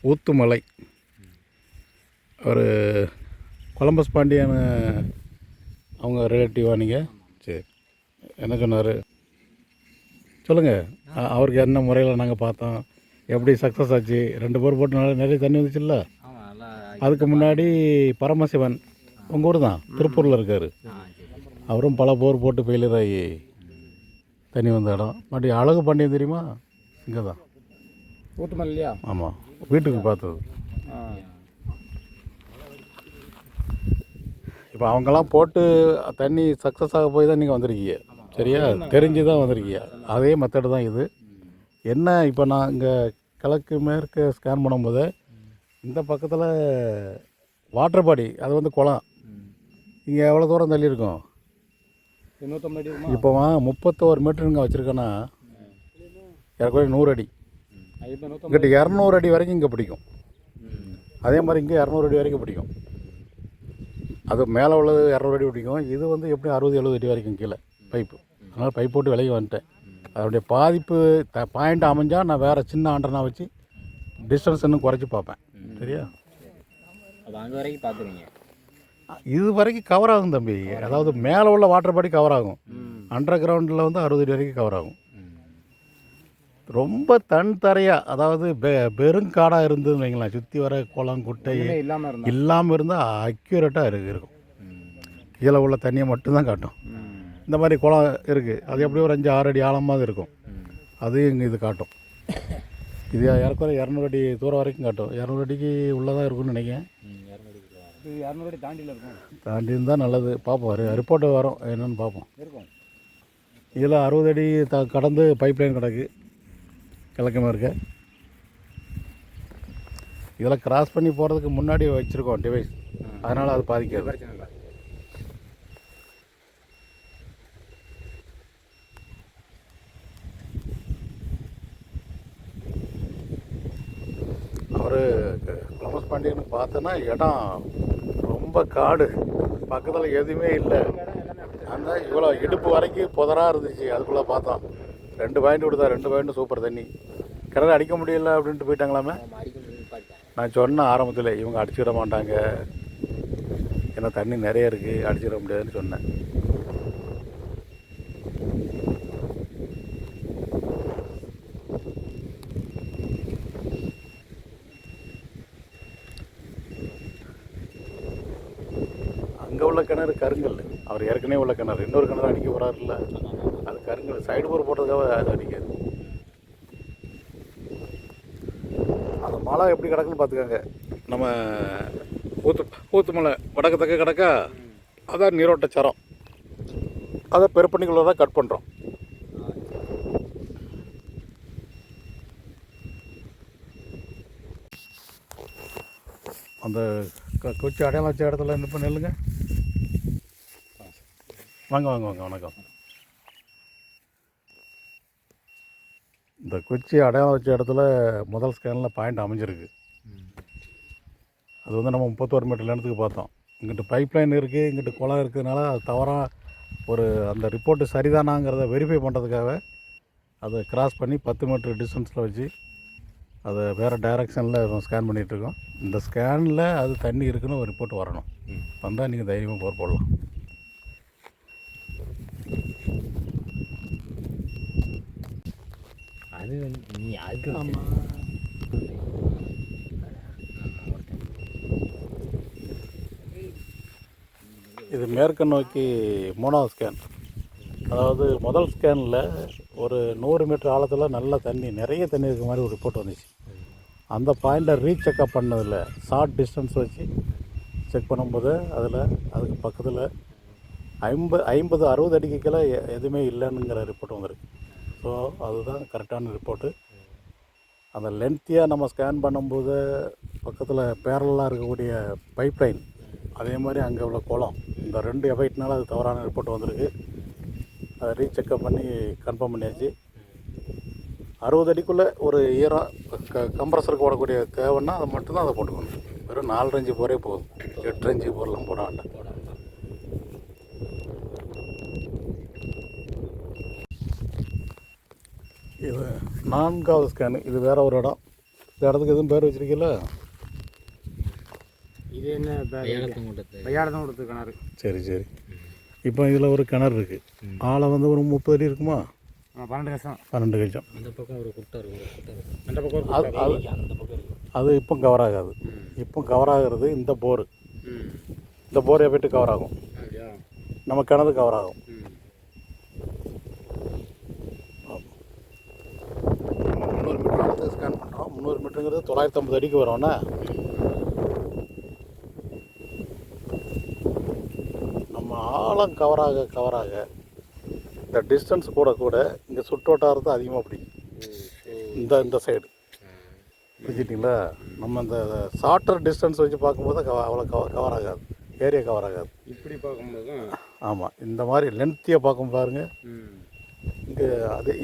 ஊத்துமலை. ஒரு கொலம்பஸ் பாண்டியன் அவங்க ரிலேட்டிவா நீங்கள்? சரி, என்ன சொன்னார் சொல்லுங்கள். அவருக்கு என்ன முறையில் நாங்கள் பார்த்தோம், எப்படி சக்ஸஸ் ஆச்சு? 2 போர் போட்டு நிறைய தண்ணி வந்துச்சுல்ல. அதுக்கு முன்னாடி பரமசிவன் உங்கள் ஊர் தான், திருப்பூரில் இருக்கார். அவரும் பல போர் போட்டு ஃபெயிலியர் ஆகி தண்ணி வந்த இடம். மறுபடியும் அழகு பாண்டியன் தெரியுமா? இங்கே தான் ஊத்துமலை இல்லையா? ஆமாம், வீட்டுக்கு பார்த்தது. இப்போ அவங்கெல்லாம் போட்டு தண்ணி சக்ஸஸ் ஆக போய் தான் நீங்கள் வந்திருக்கீங்க, சரியா? தெரிஞ்சு தான் வந்திருக்கீங்க. அதே மெத்தடு தான் இது. என்ன, இப்போ நான் இங்கே கிழக்கு மேற்கு ஸ்கேன் பண்ணும்போது இந்த பக்கத்தில் வாட்டர் பாடி, அது வந்து குளம், இங்கே எவ்வளோ தூரம் தள்ளி இருக்கும்? 150 அடி. இப்போ 31 மீட்டருங்க வச்சுருக்கேன்னா ஏற்கனவே 100 அடி. இங்கிட்ட 200 அடி வரைக்கும் இங்கே பிடிக்கும். அதே மாதிரி இங்கே 200 அடி வரைக்கும் பிடிக்கும். அது மேலே உள்ளது 200 அடி பிடிக்கும். இது வந்து எப்படி 60-70 அடி வரைக்கும் கீழே பைப்பு. அதனால் பைப் போட்டு விலகி வந்துட்டேன். அதனுடைய பாதிப்பு பாயிண்ட் அமைஞ்சால் நான் வேறு சின்ன ஆண்டனா வச்சு டிஸ்டன்ஸ் இன்னும் குறைச்சி பார்ப்பேன், சரியா? அது அங்கே வரைக்கும் பார்த்துருங்க. இது வரைக்கும் கவர் ஆகும் தம்பி. அதாவது மேலே உள்ள வாட்டர் பாடி கவர் ஆகும், அண்டர் கிரவுண்டில் வந்து 60 அடி வரைக்கும் கவர் ஆகும். ரொம்ப தன் தரையாக, அதாவது பெருங்காடாக இருந்ததுன்னு வைங்களேன், சுற்றி வர குளம் குட்டை இல்லாமல் இருந்தால் அக்யூரேட்டாக இருக்கும். கீழே உள்ள தண்ணியை மட்டும்தான் காட்டும். இந்த மாதிரி குளம் இருக்குது, அது எப்படி ஒரு 5-6 அடி ஆழமாக இருக்கும், அது இங்கே இது காட்டும். இது ஏற்கனவே 200 அடி தூரம் வரைக்கும் காட்டும். 200 அடிக்கு உள்ளதாக இருக்கும்னு நினைக்கிறேன். 200 அடி தாண்டியில் இருக்கும். தாண்டி இருந்தால் நல்லது. பார்ப்போம், ரிப்போர்ட்டு வரும், என்னென்னு பார்ப்போம். இதில் 60 அடி கடந்து பைப் லைன் கிடக்கு கிழக்கு மேற்க. இதெல்லாம் கிராஸ் பண்ணி போகிறதுக்கு முன்னாடி வச்சுருக்கோம் டிவைஸ், அதனால் அது பாதிக்காது. அவர் கொலம்பஸ் பாண்டியன்னு பார்த்தோன்னா இடம் ரொம்ப காடு, பக்கத்தில் எதுவுமே இல்லை. அந்த இவ்வளோ இடுப்பு வரைக்கும் புதராக இருந்துச்சு. அதுக்குள்ளே பார்த்தோம் 2 பாயிண்ட் கொடுத்தா, 2 பாயிண்ட் சூப்பர் தண்ணி. கிணறு அடிக்க முடியல அப்படின்ட்டு போயிட்டாங்களாமே. நான் சொன்னேன் ஆரம்பத்தில், இவங்க அடிச்சுட மாட்டாங்க, ஏன்னா தண்ணி நிறைய இருக்குது, அடிச்சிட முடியாதுன்னு சொன்னேன். அங்கே உள்ள கிணறு கருங்கல், அவர் ஏற்கனவே உள்ள கிணறு. இன்னொரு கிணறு அடிக்க போகிறாருல்ல, அது கருங்கல். சைடு போர் போட்டதுக்காக அது அடிக்காது. அந்த மலை எப்படி கிடக்குன்னு பார்த்துக்கோங்க. நம்ம ஊத்துமலை வடக்கு தக்க கிடக்கா, அதான் நீரோட்ட சரம். அதை பெருப்பணிக்குள்ளே தான் கட் பண்ணுறோம். அந்த கொச்சி அடையாளம் வச்ச இடத்துல இப்போ நெல்லுங்க. வாங்க வாங்க வாங்க, வணக்கம். இந்த கொச்சி அடையாளம் வச்ச இடத்துல முதல் ஸ்கேனில் பாயிண்ட் அமைஞ்சிருக்கு. அது வந்து நம்ம 31 மீட்டர் நேரத்துக்கு பார்த்தோம். இங்கிட்டு பைப் லைன் இருக்குது, இங்கிட்டு குளம் இருக்கிறதுனால அது தவறாக ஒரு அந்த ரிப்போர்ட்டு சரிதானாங்கிறத வெரிஃபை பண்ணுறதுக்காக அதை கிராஸ் பண்ணி 10 மீட்டர் டிஸ்டன்ஸில் வச்சு அதை வேறு டைரக்ஷனில் ஸ்கேன் பண்ணிகிட்ருக்கோம். இந்த ஸ்கேனில் அது தண்ணி இருக்குன்னு ஒரு ரிப்போர்ட் வரணும். வந்தால் நீங்கள் தைரியமாக போர் போடலாம். அது நீ அதுக்கு இது மேற்கு நோக்கி 3வது ஸ்கேன். அதாவது முதல் ஸ்கேனில் ஒரு 100 மீட்டர் ஆழத்தில் நல்ல தண்ணி, நிறைய தண்ணி இருக்க மாதிரி ஒரு ரிப்போர்ட் வந்துச்சு. அந்த பாயிண்ட்டை ரீசெக்கப் பண்ணதில் ஷார்ட் டிஸ்டன்ஸ் வச்சு செக் பண்ணும்போது அதில் அதுக்கு பக்கத்தில் 50-60 அடிக்கு கீழே எதுவுமே இல்லைன்னுங்கிற ரிப்போர்ட் வந்துருக்கு. ஸோ அதுதான் கரெக்டான ரிப்போர்ட்டு. அந்த லென்த்தியாக நம்ம ஸ்கேன் பண்ணும்போது பக்கத்தில் பேரலாக இருக்கக்கூடிய பைப் லைன், அதே மாதிரி அங்கே உள்ள குளம், இந்த 2 எஃபெக்ட்னால அது தவறான ரிப்போர்ட் வந்திருக்கு. அதை ரீசெக்கப் பண்ணி கன்ஃபார்ம் பண்ணியாச்சு. 60 அடிக்குள்ளே ஒரு ஈரம் கம்ப்ரஸருக்கு போடக்கூடிய தேவைன்னா அதை மட்டும்தான் அதை போட்டுக்கணும். வெறும் 4 இன்ச்சு போரே போதும், 8 இன்ச்சு போரெலாம் போட வேண்டாம். இது 4வது ஸ்கேனு. இது வேறு ஒரு இடம். இந்த இடத்துக்கு எதுவும் பேர் வச்சுருக்கீங்களா? இது என்ன பையாளத்தம் கொடுத்து கிணறு. சரி சரி. இப்போ இதில் ஒரு கிணறு இருக்குது. ஆழம் வந்து ஒரு 30 அடி இருக்குமா? 12 கஷ்டம். 12 கஜம். அந்த பக்கம் ஒரு குட்டை இருக்குது. அந்த பக்கம் அந்த பக்கம் இருக்குது. அது இப்போ கவர் ஆகாது. இப்போ கவர் ஆகிறது இந்த போரு. இந்த போர் போய்ட்டு கவர் ஆகும். நம்ம கிணறு கவர் ஆகும். நம்ம 300 மீட்டர் ஆழத்துக்கு ஸ்கேன் பண்ணுறோம். 300 மீட்டருங்கிறது 950 அடிக்கு வரோம்னா நம்ம ஆழம் கவராக இந்த டிஸ்டன்ஸ் கூட கூட இங்கே சுற்றோட்டாரத்தை அதிகமாக பிடிக்கும். இந்த சைடு புரிஞ்சிட்டிங்களா? நம்ம இந்த ஷார்ட்டர் டிஸ்டன்ஸ் வச்சு பார்க்கும்போது அவ்வளோ கவர் ஆகாது, ஏரியா கவர் ஆகாது. இப்படி பார்க்கும்போது ஆமாம், இந்த மாதிரி லென்த்தியாக பார்க்கும் பாருங்கள்.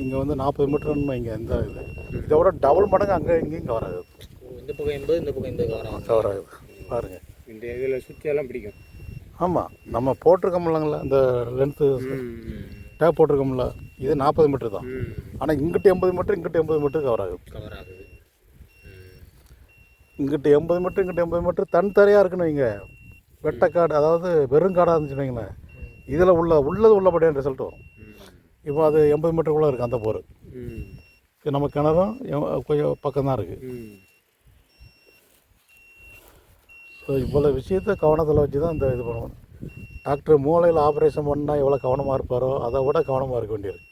இங்கே வந்து 40 மீட்டர்னு வைங்க. இதை விட டபுள் மடங்கு அங்கே இங்கேயும் கவர் ஆகுது. இந்த பக்கம் 80, இந்த பக்கம் கவர் ஆகுது பாருங்கள். இந்த இதில் சுற்றியெல்லாம் பிடிக்கும். ஆமாம், நம்ம போட்டிருக்கோம்லங்களா இந்த லென்த்து டேப் போட்டிருக்கோம்ல, இது 40 மீட்டர் தான். ஆனால் இங்கிட்டு 80 மீட்டர், இங்கிட்டு 80 மீட்டர் கவர் ஆகுது. இங்கிட்டு 80 மீட்டர், இங்கிட்டு 80 மீட்டர் தனித்தரையாக இருக்குன்னு வைங்க. வெட்டக்காடு, அதாவது வெறுங்காடாக இருந்துச்சுன்னு வைங்களேன். இதில் உள்ளபடியான ரிசல்ட் வரும். இப்போ அது 80 மீட்டருக்குள்ளே இருக்குது அந்த போர். நம்ம கிணறும் கொஞ்சம் பக்கம்தான் இருக்குது. ஸோ இவ்வளோ விஷயத்தை கவனத்தில் வச்சு தான் இந்த இது பண்ணுவோம். டாக்டர் மூளையில் ஆப்ரேஷன் பண்ணால் எவ்வளோ கவனமாக இருப்பாரோ அதை விட கவனமாக இருக்க வேண்டியிருக்கு.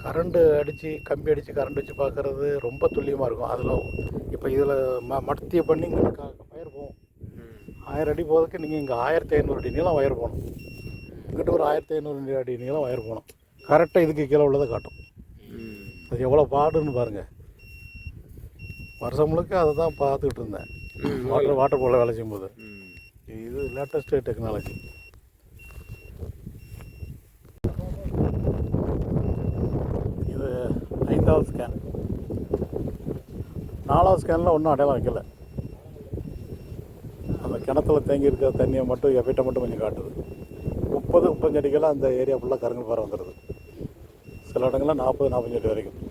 கரண்டு அடித்து கம்பி அடித்து கரண்ட் வச்சு பார்க்குறது ரொம்ப துல்லியமாக இருக்கும். அதில் இப்போ இதில் மடத்திய பண்ணி இங்கே வயர் போகும். 1000 அடி போகிறதுக்கு நீங்கள் இங்கே 1500 அடி நீளம் வயர் போகணும். இங்கிட்ட ஒரு 1500 அடி நீளம் வயர் போகணும். கரெக்டாக இதுக்கு கீழே உள்ளதை காட்டும். அது எவ்வளோ பாடுன்னு பாருங்கள். வருஷம் முழுக்க அதை தான் பார்த்துக்கிட்டு இருந்தேன் வாட்டர் போல வேலை செய்யும்போது. இது லேட்டஸ்ட்டு டெக்னாலஜி. இது 5வது ஸ்கேன். 4வது ஸ்கேனில் ஒன்றும் அடையாளம் வைக்கல. அந்த கிணத்துல தேங்கி இருக்கிற தண்ணியை மட்டும் எஃபெக்டை மட்டும் கொஞ்சம் காட்டுது. 30-35 அடிக்கெல்லாம் அந்த ஏரியா ஃபுல்லாக கருங்கல் பாறை வந்துடுது. சில இடங்களில் 40-45 அடி வரைக்கும்.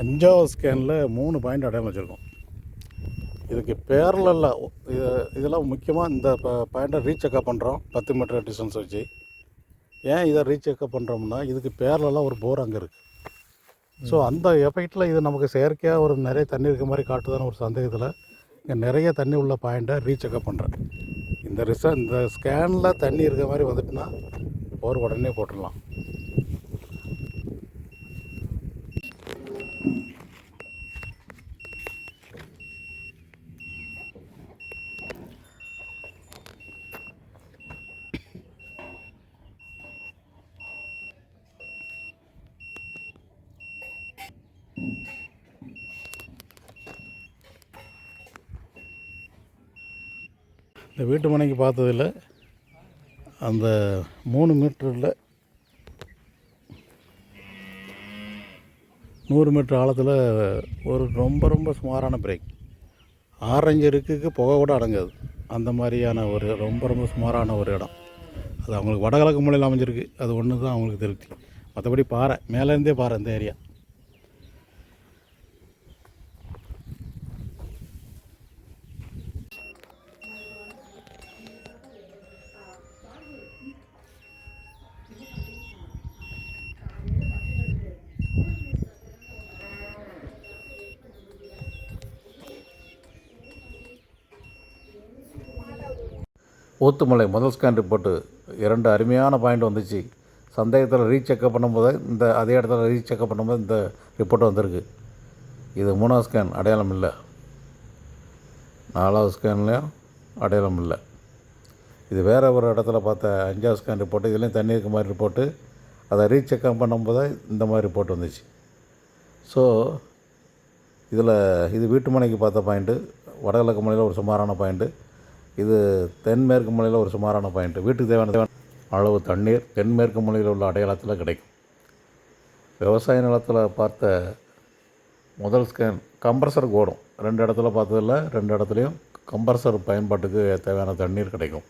அஞ்சாவது ஸ்கேனில் 3 பாயிண்ட் அடையாளம் வச்சுருக்கோம். இதுக்கு பேரலில் இதெல்லாம் முக்கியமாக இந்த பாயிண்ட்டை ரீசெக்கப் பண்ணுறோம் 10 மீட்டர் டிஸ்டன்ஸ் வச்சு. ஏன் இதை ரீசெக்கப் பண்ணுறோம்னா இதுக்கு பேரலில் ஒரு போர் அங்கே இருக்குது. ஸோ அந்த எஃபெக்டில் இது நமக்கு செயற்கையாக ஒரு நிறைய தண்ணி இருக்க மாதிரி காட்டுதான ஒரு சந்தேகத்தில் இங்கே நிறைய தண்ணி உள்ள பாயிண்ட்டை ரீசெக்கப் பண்ணுறேன். இந்த ஸ்கேனில் தண்ணி இருக்க மாதிரி வந்துட்டுனா போர் உடனே போட்டுடலாம். இந்த வீட்டு மனைக்கு பார்த்ததில்ல, அந்த 3 மீட்டரில் 100 மீட்டர் ஆழத்தில் ஒரு ரொம்ப சுமாரான பிரேக். ஆரஞ்சு இருக்குக்கு புகை கூட அடங்காது. அந்த மாதிரியான ஒரு ரொம்ப சுமாரான ஒரு இடம். அது அவங்களுக்கு வடகிழக்கு மூலையில் அமைஞ்சிருக்கு. அது ஒன்று தான் அவங்களுக்கு திருப்தி. மற்றபடி பாறை, மேலேருந்தே பாறை இந்த ஏரியா. ஊத்துமலை முதல் ஸ்கேன் ரிப்போர்ட்டு 2 அருமையான பாயிண்ட் வந்துச்சு. சந்தேகத்தில் ரீசெக்கப் பண்ணும்போது அதே இடத்துல ரீசெக்கப் பண்ணும்போது இந்த ரிப்போர்ட் வந்திருக்கு. இது 3வது ஸ்கேன் அடையாளம் இல்லை. 4வது ஸ்கேன்லேயும் அடையாளம் இல்லை. இது வேறு ஒரு இடத்துல பார்த்த 5வது ஸ்கேன் ரிப்போர்ட்டு. இதுலேயும் தண்ணி இருக்க மாதிரி ரிப்போர்ட்டு. அதை ரீசெக்கப் பண்ணும்போது இந்த மாதிரி ரிப்போர்ட் வந்துச்சு. ஸோ இது வீட்டு மனைக்கு பார்த்த பாயிண்ட்டு, வடகிழக்கு மலையில் ஒரு சுமாரான பாயிண்ட்டு, இது தென்மேற்கு மலையில் ஒரு சுமாரான பாயிண்ட்டு. வீட்டுக்கு தேவையான அளவு தண்ணீர் தென்மேற்கு மலையில் உள்ள அடையாளத்தில் கிடைக்கும். விவசாய நிலத்தில் பார்த்த முதல் ஸ்கேன் கம்ப்ரஸருக்கு ஓடும். 2 இடத்துல பார்த்ததில்ல, 2 இடத்துலையும் கம்ப்ரஸர் பயன்பாட்டுக்கு தேவையான தண்ணீர் கிடைக்கும்.